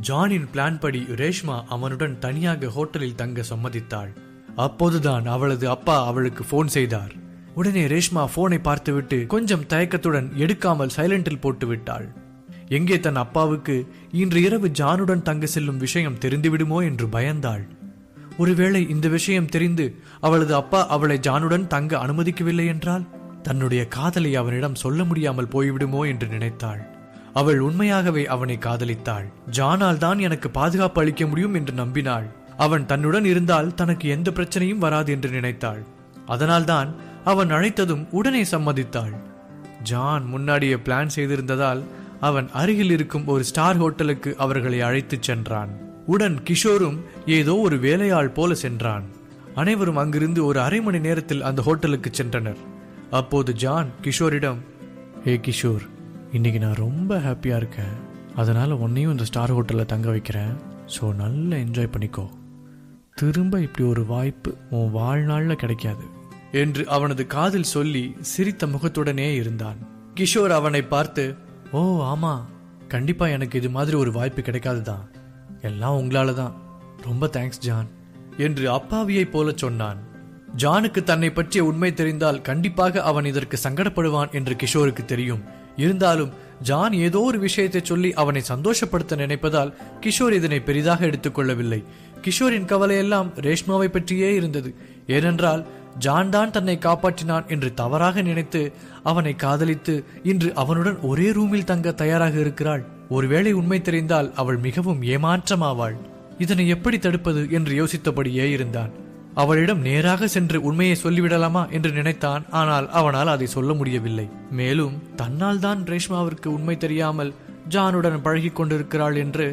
ஜானின் plan படி ரேஷ்மா அவனுடன் தனியாக ஹோட்டலில் தங்க சம்மதித்தாள். அப்போதுதான் அவளது அப்பா அவளுக்கு போன் செய்தார். உடனே ரேஷ்மா போனை பார்த்துவிட்டு கொஞ்சம் தயக்கத்துடன் எடுக்காமல் சைலண்டில் போட்டு விட்டாள். எங்கே தன் அப்பாவுக்கு இன்று இரவு ஜானுடன் தங்க செல்லும் விஷயம் தெரிந்துவிடுமோ என்று பயந்தாள். ஒருவேளை இந்த விஷயம் தெரிந்து அவளது அப்பா அவளை ஜானுடன் தங்க அனுமதிக்கவில்லை என்றால் தன்னுடைய காதலை அவனிடம் சொல்ல முடியாமல் போய்விடுமோ என்று நினைத்தாள். அவள் உண்மையாகவே அவனை காதலித்தாள். ஜானால் தான் எனக்கு பாதுகாப்பு அளிக்க முடியும் என்று நம்பினாள். அவன் தன்னுடன் இருந்தால் தனக்கு எந்த பிரச்சனையும் வராது என்று நினைத்தாள். அதனால்தான் அவன் அழைத்ததும் உடனே சம்மதித்தாள். ஜான் முன்னாடியே பிளான் செய்திருந்ததால் அவன் அருகில் இருக்கும் ஒரு ஸ்டார் ஹோட்டலுக்கு அவர்களை அழைத்துச் சென்றான். உடன் கிஷோரும் ஏதோ ஒரு வேலையாள் போல சென்றான். அனைவரும் அங்கிருந்து ஒரு அரை மணி நேரத்தில் அந்த ஹோட்டலுக்கு சென்றனர். அப்போது ஜான் கிஷோரிடம், ஏ கிஷோர், இன்னைக்கு நான் ரொம்ப ஹாப்பியா இருக்கேன். அதனால உன்னையும் இந்த ஸ்டார் ஹோட்டல்ல தங்க வைக்கிறேன். ஸோ நல்லா என்ஜாய் பண்ணிக்கோ. திரும்ப இப்படி ஒரு வாய்ப்பு உன் வாழ்நாள்ல கிடைக்காது என்று அவனது காதில் சொல்லி சிரித்த முகத்துடனே இருந்தான். கிஷோர் அவனை பார்த்து, ஓ ஆமா, கண்டிப்பா எனக்கு இது மாதிரி ஒரு வாய்ப்பு கிடைக்காதுதான். எல்லாம் உங்களால தான். ரொம்ப தேங்க்ஸ் ஜான் என்று அப்பாவியை போல சொன்னான். ஜானுக்கு தன்னை பற்றிய உண்மை தெரிந்தால் கண்டிப்பாக அவன் இதற்கு சங்கடப்படுவான் என்று கிஷோருக்கு தெரியும். இருந்தாலும் ஜான் ஏதோ ஒரு விஷயத்தை சொல்லி அவனை சந்தோஷப்படுத்த நினைப்பதால் கிஷோர் இதனை பெரிதாக எடுத்துக்கொள்ளவில்லை. கிஷோரின் கவலையெல்லாம் ரேஷ்மாவை பற்றியே இருந்தது. ஏனென்றால் ஜான் தான் தன்னை காப்பாற்றினான் என்று தவறாக நினைத்து அவனை காதலித்து இன்று அவனுடன் ஒரே ரூமில் தங்க தயாராக இருக்கிறாள். ஒருவேளை உண்மை தெரிந்தால் அவள் மிகவும் ஏமாற்றமாவாள். இதனை எப்படி தடுப்பது என்று யோசித்தபடியே இருந்தான். அவளிடம் நேராக சென்று உண்மையை சொல்லிவிடலாமா என்று நினைத்தான். ஆனால் அவனால் அதை சொல்ல முடியவில்லை. மேலும் தன்னால் தான் ரேஷ்மாவிற்கு உண்மை தெரியாமல் ஜானுடன் பழகி கொண்டிருக்கிறாள் என்று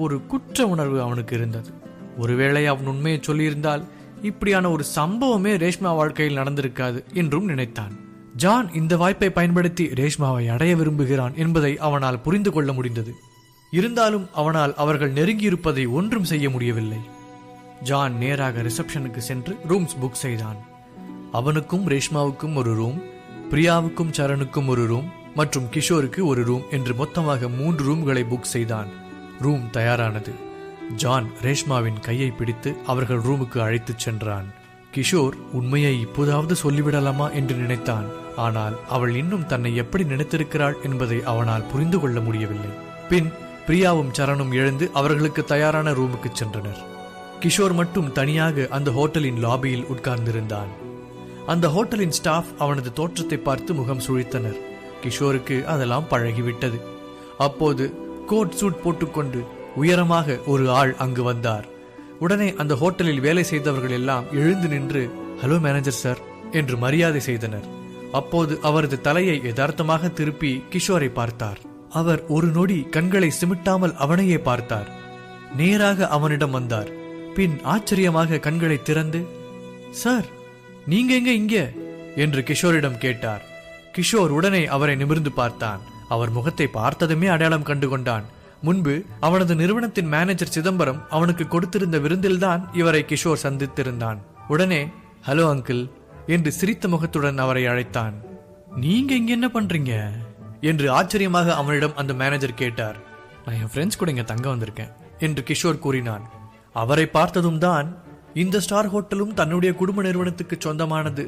ஒரு குற்ற உணர்வு அவனுக்கு இருந்தது. ஒருவேளை அவன் உண்மையை சொல்லியிருந்தால் இப்படியான ஒரு சம்பவமே ரேஷ்மா வாழ்க்கையில் நடந்திருக்காது என்றும் நினைத்தான். ஜான் இந்த வாய்ப்பை பயன்படுத்தி ரேஷ்மாவை அடைய விரும்புகிறான் என்பதை அவனால் புரிந்து கொள்ள முடிந்தது. இருந்தாலும் அவனால் அவர்கள் நெருங்கியிருப்பதை ஒன்றும் செய்ய முடியவில்லை. ஜான் நேராக ரிசப்ஷனுக்கு சென்று ரூம்ஸ் புக் செய்தான். அவனுக்கும் ரேஷ்மாவுக்கும் ஒரு ரூம், பிரியாவுக்கும் சரணுக்கும் ஒரு ரூம் மற்றும் கிஷோருக்கு ஒரு ரூம் என்று மொத்தமாக 3 ரூம்களை புக் செய்தான். ரூம் தயாரானது. ஜான் ரேஷ்மாவின் கையை பிடித்து அவர்கள் ரூமுக்கு அழைத்துச் சென்றான். கிஷோர் உண்மையை இப்போதாவது சொல்லிவிடலாமா என்று நினைத்தான். ஆனால் அவள் இன்னும் தன்னை எப்படி நினைத்திருக்கிறாள் என்பதை அவனால் புரிந்து கொள்ள முடியவில்லை. பின் பிரியாவும் சரணும் எழுந்து அவர்களுக்கு தயாரான ரூமுக்கு சென்றனர். கிஷோர் மட்டும் தனியாக அந்த ஹோட்டலின் லாபியில் உட்கார்ந்திருந்தான். அந்த ஹோட்டலின் ஸ்டாஃப் அவனது தோற்றத்தை பார்த்து முகம் சுழித்தனர். கிஷோருக்கு அதெல்லாம் பழகிவிட்டது. அப்போது கோட் சூட் போட்டுக்கொண்டு உயரமாக ஒரு ஆள் அங்கு வந்தார். உடனே அந்த ஹோட்டலில் வேலை செய்தவர்கள் எல்லாம் எழுந்து நின்று, ஹலோ மேனேஜர் சார் என்று மரியாதை செய்தனர். அப்போது அவரது தலையை யதார்த்தமாக திருப்பி கிஷோரை பார்த்தார். அவர் ஒரு நொடி கண்களை சிமிட்டாமல் அவனையே பார்த்தார். நேராக அவனிடம் வந்தார். பின் ஆச்சரியமாக கண்களை திறந்து, சார் நீங்க எங்க இங்க என்று கிஷோரிடம் கேட்டார். கிஷோர் உடனே அவரை நிமிர்ந்து பார்த்தான். அவர் முகத்தை பார்த்ததுமே அடையாளம் கண்டு கொண்டான். முன்பு அவனது நிறுவனத்தின் மேனேஜர் சிதம்பரம் அவனுக்கு கொடுத்திருந்த விருந்தில்தான் இவரை கிஷோர் சந்தித்திருந்தான். உடனே ஹலோ அங்கிள் என்று சிரித்த முகத்துடன் அவரை அழைத்தான். நீங்க இங்க என்ன பண்றீங்க என்று ஆச்சரியமாக அவனிடம் அந்த மேனேஜர் கேட்டார். நான் என் ஃப்ரெண்ட்ஸ் கூட இங்க தங்க வந்திருக்கேன் என்று கிஷோர் கூறினான். அவரை பார்த்ததும் தான் இந்த ஸ்டார் ஹோட்டலும் தன்னுடைய குடும்ப நிறுவனத்துக்கு சொந்தமானது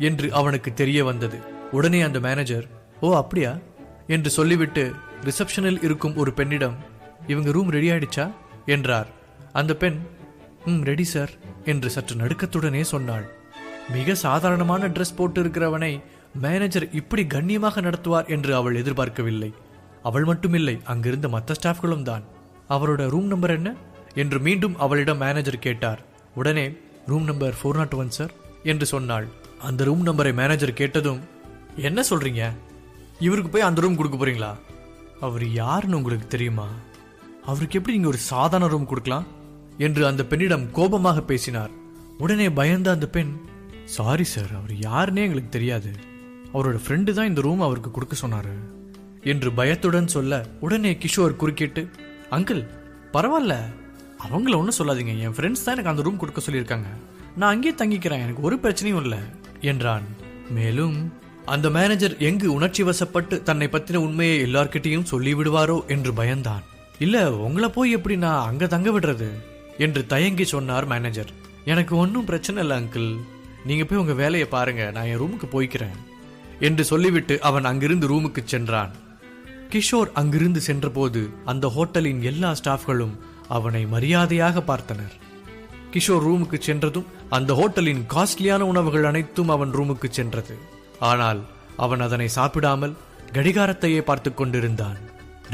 என்று அவனுக்கு தெரிய வந்தது. உடனே அந்த மேனேஜர், ஓ அப்படியா என்று சொல்லிவிட்டு ரிசப்ஷனில் இருக்கும் ஒரு பெண்ணிடம், இவங்க ரூம் ரெடி ஆயிடுச்சா என்றார். அந்த பெண், ரெடி சார் என்று சற்று நடுக்கத்துடனே சொன்னாள். மிக சாதாரணமான ட்ரெஸ் போட்டு இருக்கிறவனை மேனேஜர் இப்படி கண்ணியமாக நடத்துவார் என்று அவள் எதிர்பார்க்கவில்லை. அவள் மட்டுமில்லை, அங்கிருந்த மற்ற ஸ்டாஃப்களும் தான். அவரோட ரூம் நம்பர் என்ன என்று மீண்டும் அவளிடம் மேனேஜர் கேட்டார். உடனே ரூம் நம்பர் 401 சார் என்று சொன்னாள். அந்த ரூம் நம்பரை மேனேஜர் கேட்டதும், என்ன சொல்றீங்க, இவருக்கு போய் அந்த ரூம் கொடுக்க போறீங்களா? அவர் யாருன்னு உங்களுக்கு தெரியுமா? அவருக்கு எப்படி நீங்க ஒரு சாதாரண ரூம் கொடுக்கலாம் என்று அந்த பெண்ணிடம் கோபமாக பேசினார். உடனே பயந்த அந்த பெண், சாரி சார், அவர் யாருன்னே எங்களுக்கு தெரியாது, அவரோட ஃப்ரெண்டு தான் இந்த ரூம் அவருக்கு கொடுக்க சொன்னாரு என்று பயத்துடன் சொல்ல, உடனே கிஷோர் குறுக்கிட்டு, அங்கிள் பரவாயில்ல, அவங்கள ஒன்றும் சொல்லாதீங்க, என் ஃப்ரெண்ட்ஸ் தான் எனக்கு அந்த ரூம் கொடுக்க சொல்லியிருக்காங்க, நான் அங்கேயே தங்கிக்கிறேன், எனக்கு ஒரு பிரச்சனையும் இல்லை என்றான். மேலும் அந்த மேனேஜர் எங்கு உணர்ச்சி வசப்பட்டு தன்னை பற்றின உண்மையை எல்லார்கிட்டையும் சொல்லிவிடுவாரோ என்று பயந்தான். இல்ல உங்களை போய் எப்படி நான் அங்க தங்க விடுறது என்று தயங்கி சொன்னார் மேனேஜர். எனக்கு ஒன்றும் பிரச்சனை இல்லை அங்கிள், நீங்க போய் உங்க வேலையை பாருங்க, நான் என் ரூமுக்கு போய்க்கிறேன் என்று சொல்லிவிட்டு அவன் அங்கிருந்து ரூமுக்கு சென்றான். கிஷோர் அங்கிருந்து சென்றபோது அந்த ஹோட்டலின் எல்லா ஸ்டாஃப்களும் அவனை மரியாதையாக பார்த்தனர். கிஷோர் ரூமுக்கு சென்றதும் அந்த ஹோட்டலின் காஸ்ட்லியான உணவுகள் அனைத்தும் அவன் ரூமுக்கு சென்றது. ஆனால் அவன் அதனை சாப்பிடாமல் கடிகாரத்தையே பார்த்து கொண்டிருந்தான்.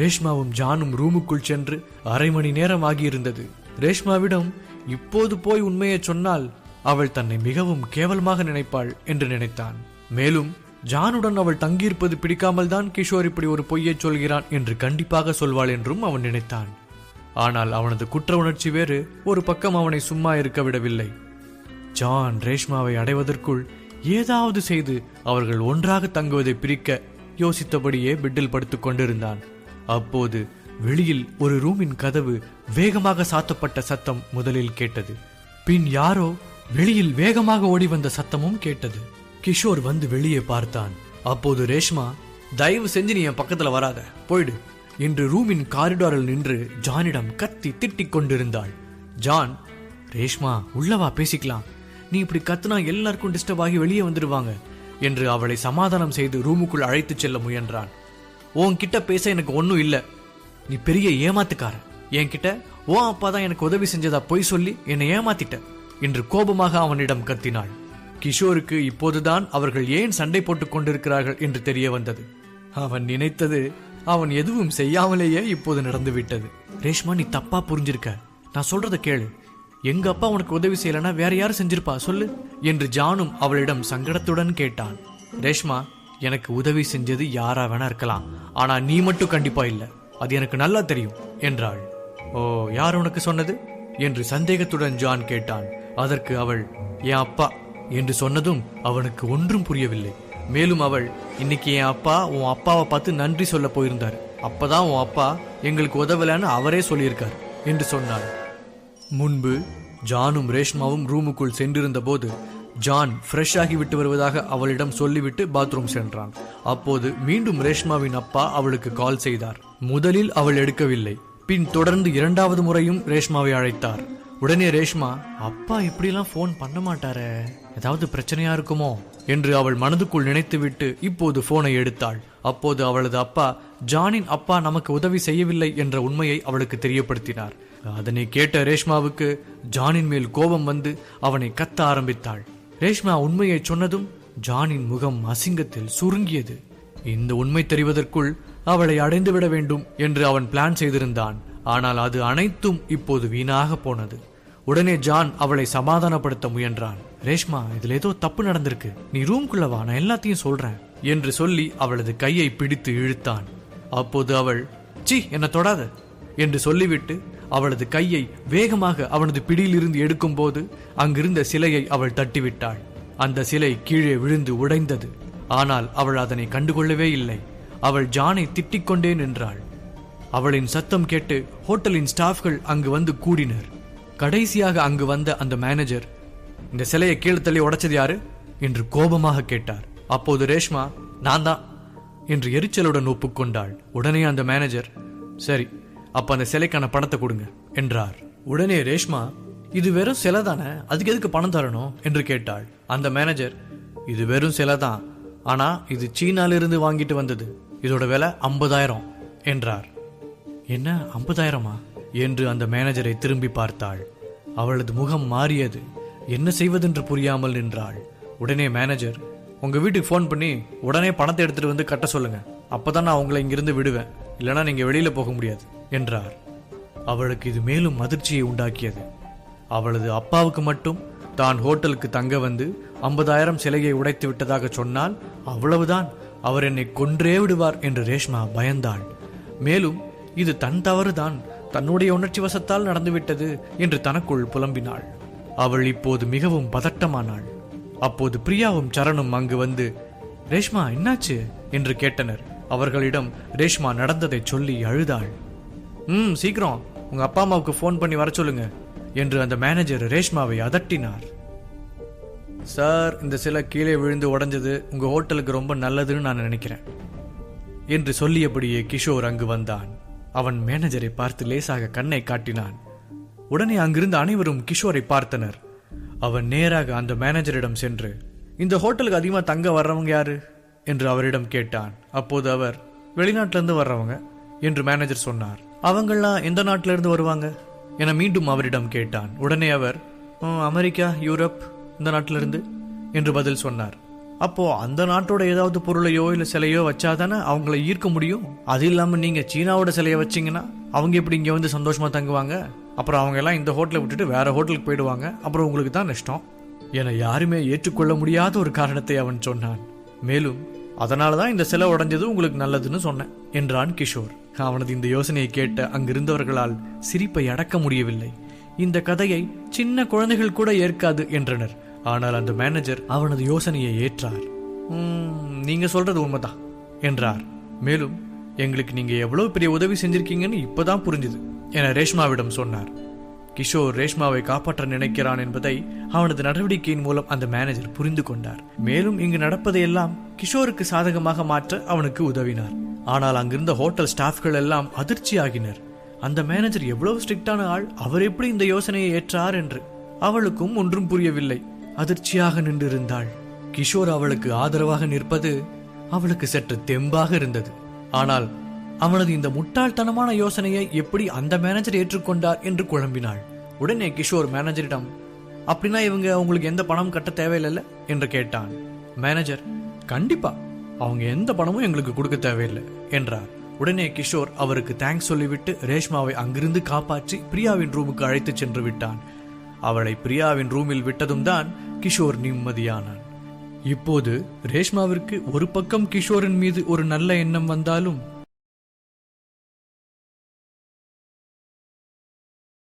ரேஷ்மாவும் ஜானும் ரூமுக்குள் சென்று அரை மணி நேரம் ஆகியிருந்தது. ரேஷ்மாவிடம் இப்போது போய் உண்மையை சொன்னால் அவள் தன்னை மிகவும் கேவலமாக நினைப்பாள் என்று நினைத்தான். மேலும் ஜானுடன் அவள் தங்கியிருப்பது பிடிக்காமல் தான் கிஷோர் இப்படி ஒரு பொய்யை சொல்கிறான் என்று கண்டிப்பாக சொல்வாள் என்றும் அவன் நினைத்தான். ஆனால் அவனது குற்ற உணர்ச்சி வேறு ஒரு பக்கம் அவனை சும்மா இருக்க விடவில்லை. ஜான் ரேஷ்மாவை அடைவதற்குள் ஏதாவது செய்து அவர்கள் ஒன்றாக தங்குவதை பிரிக்க யோசித்தபடியே பெட்டில் படுத்துக் கொண்டிருந்தான். அப்போது வெளியில் ஒரு ரூமின் கதவு வேகமாக சாத்தப்பட்ட சத்தம் முதலில் கேட்டது. பின் யாரோ வெளியில் வேகமாக ஓடி வந்த சத்தமும் கேட்டது. கிஷோர் வந்து வெளியே பார்த்தான். அப்போது ரேஷ்மா, தயவு செஞ்சு நீ என் பக்கத்துல வராத, போயிடு என்று ரூமின் காரிடாரில் நின்று ஜானிடம் கத்தி திட்டிக் கொண்டிருந்தாள். ஜான், ரேஷ்மா உள்ளவா பேசிக்கலாம், நீ இப்படி கத்துனா எல்லாருக்கும் டிஸ்டர்ப் ஆகி வெளியே வந்துடுவாங்க என்று அவளை சமாதானம் செய்து ரூமுக்குள் அழைத்துச் செல்ல முயன்றான். உன்கிட்ட பேச எனக்கு ஒன்னும் இல்ல, நீ பெரிய ஏமாத்துக்கார, என்கிட்ட ஓ அப்பா தான் எனக்கு உதவி செஞ்சதா பொய் சொல்லி என்னை ஏமாத்திட்ட என்று கோபமாக அவனிடம் கத்தினாள். கிஷோருக்கு இப்போதுதான் அவர்கள் ஏன் சண்டை போட்டுக் கொண்டிருக்கிறார்கள் என்று தெரிய வந்தது. அவன் நினைத்தது அவன் எதுவும் செய்யாமலேயே இப்போது நடந்துவிட்டது. ரேஷ்மா, நீ தப்பா புரிஞ்சிருக்க, நான் சொல்றத கேளு, எங்க அப்பா உனக்கு உதவி செய்யலனா வேற யாரும் செஞ்சிருப்பா சொல்லு என்று ஜானும் அவளிடம் சங்கடத்துடன் கேட்டான். ரேஷ்மா, எனக்கு உதவி செஞ்சது யாரா வேணா இருக்கலாம், ஆனா நீ மட்டும் கண்டிப்பா இல்ல, அது எனக்கு நல்லா தெரியும் என்றாள். ஓ, யார் உனக்கு சொன்னது என்று சந்தேகத்துடன் ஜான் கேட்டான். அதற்கு அவள் என் அப்பா என்று சொன்னதும் அவனுக்கு ஒன்றும் புரியவில்லை. மேலும் அவள், இன்னைக்கு என் அப்பா உன் அப்பாவை பார்த்து நன்றி சொல்ல போயிருந்தார், அப்பதான் உன் அப்பா எங்களுக்கு உதவலன்னு அவரே சொல்லியிருக்கார் என்று சொன்னாள். முன்பு ஜானும் ரேஷ்மாவும் ரூமுக்குள் சென்றிருந்த போது ஜான் ஃப்ரெஷ் ஆகி விட்டு வருவதாக அவளிடம் சொல்லிவிட்டு பாத்ரூம் சென்றான். அப்போது மீண்டும் ரேஷ்மாவின் அப்பா அவளுக்கு கால் செய்தார். முதலில் அவள் எடுக்கவில்லை. பின் தொடர்ந்து இரண்டாவது முறையும் ரேஷ்மாவை அழைத்தார். உடனே ரேஷ்மா, அப்பா இப்படிலாம் போன் பண்ண மாட்டாரே, ஏதாவது பிரச்சனையா இருக்குமோ என்று அவள் மனதுக்குள் நினைத்துவிட்டு இப்போது போனை எடுத்தாள். அப்போது அவளது அப்பா, ஜானின் அப்பா நமக்கு உதவி செய்யவில்லை என்ற உண்மையை அவளுக்கு தெரியப்படுத்தினார். அதனை கேட்ட ரேஷ்மாவுக்கு ஜானின் மேல் கோபம் வந்து அவனை கத்த ஆரம்பித்தாள். ரேஷ்மா உண்மையை சொன்னதும் ஜானின் முகம் அசிங்கத்தில் சுருங்கியது. இந்த உண்மை தெரிவதற்குள் அவளை அடைந்துவிட வேண்டும் என்று அவன் பிளான் செய்திருந்தான். ஆனால் அது அனைத்தும் இப்போது வீணாக போனது. உடனே ஜான் அவளை சமாதானப்படுத்த முயன்றான். ரேஷ்மா, இதுல ஏதோ தப்பு நடந்திருக்கு, நீ ரூம்குள்ள வா, நான் எல்லாத்தையும் சொல்றேன் என்று சொல்லி அவளது கையை பிடித்து இழுத்தான். அப்போது அவள், சீ, என்ன தொடாத என்று சொல்லிவிட்டு அவளது கையை வேகமாக அவனது பிடியிலிருந்து எடுக்கும் போது அங்கிருந்த சிலையை அவள் தட்டிவிட்டாள். அந்த சிலை கீழே விழுந்து உடைந்தது. ஆனால் அவள் அதனை கண்டுகொள்ளவே இல்லை. அவள் ஜானை திட்டிக் கொண்டே நின்றாள். அவளின் சத்தம் கேட்டு ஹோட்டலின் ஸ்டாஃப்கள் அங்கு வந்து கூடினர். கடைசியாக அங்கு வந்த அந்த மேனேஜர், இந்த சிலையை கீழே தள்ளி உடைச்சது யாரு என்று கோபமாக கேட்டார். அப்போது ரேஷ்மா, நான் தான் என்று எரிச்சலுடன் ஒப்புக்கொண்டாள். உடனே அந்த மேனேஜர், சரி, அப்ப அந்த சிலைக்கான பணத்தை கொடுங்க என்றார். உடனே ரேஷ்மா, இது வெறும் சிலை தானே, அதுக்கு எதுக்கு பணம் தரணும் என்று கேட்டாள். அந்த மேனேஜர், இது வெறும் சிலை தான், ஆனா இது சீனாலிருந்து வாங்கிட்டு வந்தது, இதோட விலை 50,000 என்றார். என்ன 50,000-மா என்று அந்த மேனேஜரை திரும்பி பார்த்தாள். அவளது முகம் மாறியது. என்ன செய்வதென்று புரியாமல் நின்றாள். உடனே மேனேஜர், உங்க வீட்டுக்கு போன் பண்ணி உடனே பணத்தை எடுத்துட்டு வந்து கட்ட சொல்லுங்க, அப்பதான் நான் உங்களை இங்கிருந்து விடுவேன், இல்லைன்னா நீங்க வெளியில போக முடியாது என்றார். அவளுக்கு இது மேலும் அதிர்ச்சியை உண்டாக்கியது. அவளது அப்பாவுக்கு மட்டும் தான் ஹோட்டலுக்கு தங்க வந்து 50,000 சிலையை உடைத்து விட்டதாக சொன்னால் அவ்வளவுதான், அவர் என்னை கொன்றே விடுவார் என்று ரேஷ்மா பயந்தாள். மேலும் இது தன் தவறுதான், தன்னுடைய உணர்ச்சி வசத்தால் நடந்துவிட்டது என்று தனக்குள் புலம்பினாள். அவள் இப்போது மிகவும் பதட்டமானாள். அப்போது பிரியாவும் சரணும் அங்கு வந்து, ரேஷ்மா என்னாச்சு என்று கேட்டனர். அவர்களிடம் ரேஷ்மா நடந்ததை சொல்லி அழுதாள். சீக்கிரம் உங்க அப்பா அம்மாவுக்கு போன் பண்ணி வர சொல்லுங்க என்று அந்த மேனேஜர் ரேஷ்மாவை அதட்டினார். சார், இந்த சிலை கீழே விழுந்து உடைஞ்சது உங்க ஹோட்டலுக்கு ரொம்ப நல்லதுன்னு நான் நினைக்கிறேன் என்று சொல்லியபடியே கிஷோர் அங்கு வந்தான். அவன் மேனேஜரை பார்த்து லேசாக கண்ணை காட்டினான். உடனே அங்கிருந்த அனைவரும் கிஷோரை பார்த்தனர். அவன் நேராக அந்த மேனேஜரிடம் சென்று, இந்த ஹோட்டலுக்கு அதிகமாக தங்க வர்றவங்க யாரு என்று அவரிடம் கேட்டான். அப்போது அவர், வெளிநாட்டிலிருந்து வர்றவங்க என்று மேனேஜர் சொன்னார். அவங்கெல்லாம் எந்த நாட்டிலிருந்து வருவாங்க என மீண்டும் அவரிடம் கேட்டான். உடனே அவர், அமெரிக்கா, யூரோப் இந்த நாட்டிலிருந்து என்று பதில் சொன்னார். அப்போ அந்த நாட்டோட ஏதாவது பொருளையோ இல்லை சிலையோ வச்சாதானே அவங்கள ஈர்க்க முடியும். அது இல்லாம நீங்க சீனாவோட சிலையை வச்சிங்கன்னா அவங்க எப்படி இங்க வந்து சந்தோஷமா தங்குவாங்க? அப்புறம் அவங்க எல்லாம் இந்த ஹோட்டலை விட்டுட்டு வேற ஹோட்டலுக்கு போயிடுவாங்க. அப்புறம் உங்களுக்கு தான் நஷ்டம் என யாருமே ஏற்றுக்கொள்ள முடியாத ஒரு காரணத்தை அவன் சொன்னான். மேலும் அதனாலதான் இந்த சிலை உடைஞ்சது உங்களுக்கு நல்லதுன்னு சொன்னேன் என்றான் கிஷோர். அவனது இந்த யோசனையை கேட்ட அங்கிருந்தவர்களால் சிரிப்பை அடக்க முடியவில்லை. இந்த கதையை சின்ன குழந்தைகள் கூட ஏற்காது என்றனர். ஆனால் அந்த மேனேஜர் அவனது யோசனையை ஏற்றார். நீங்க சொல்றது உண்மைதான் என்றார். மேலும் எங்களுக்கு நீங்க எவ்வளவு பெரிய உதவி செஞ்சிருக்கீங்கன்னு இப்பதான் புரிஞ்சுது என ரேஷ்மாவிடம் சொன்னார். கிஷோர் ரேஷ்மாவை காப்பாற்ற நினைக்கிறான் என்பதை அவனது நடவடிக்கையின் மூலம் அந்த மேனேஜர் புரிந்து கொண்டார். மேலும் இங்கு நடப்பதையெல்லாம் கிஷோருக்கு சாதகமாக மாற்ற அவனுக்கு உதவினார். ஆனால் அங்கிருந்த ஹோட்டல் ஸ்டாஃப்கள் எல்லாம் அதிர்ச்சியாகினர். அந்த மேனேஜர் எவ்வளவு ஸ்ட்ரிக்டான ஆள், அவர் எப்படி இந்த யோசனையை ஏற்றார் என்று. அவளுக்கும் ஒன்றும் புரியவில்லை. அதிர்ச்சியாக நின்றிருந்தாள். கிஷோர் அவளுக்கு ஆதரவாக நிற்பது அவளுக்கு சற்று தெம்பாக இருந்தது. ஆனால் அவனது இந்த முட்டாள்தனமான யோசனையை எப்படி அந்த மேனேஜர் ஏற்றுக்கொண்டார் என்று குழம்பினாள். உடனே கிஷோர் மேனேஜரிடம், அப்படின்னா இவங்க உங்களுக்கு எந்த பணம் கட்ட தேவையில்லை என்று கேட்டான். மேனேஜர், கண்டிப்பா அவங்க எந்த பணமும் எங்களுக்கு கொடுக்க தேவையில்லை என்றார். உடனே கிஷோர் அவருக்கு தேங்க்ஸ் சொல்லிவிட்டு ரேஷ்மாவை அங்கிருந்து காப்பாற்றி பிரியாவின் ரூமுக்கு அழைத்து சென்று விட்டான். அவளை பிரியாவின் ரூமில் விட்டதும் தான் கிஷோர் நிம்மதியானான். இப்போது ரேஷ்மாவிற்கு ஒரு பக்கம் கிஷோரின் மீது ஒரு நல்ல எண்ணம் வந்தாலும்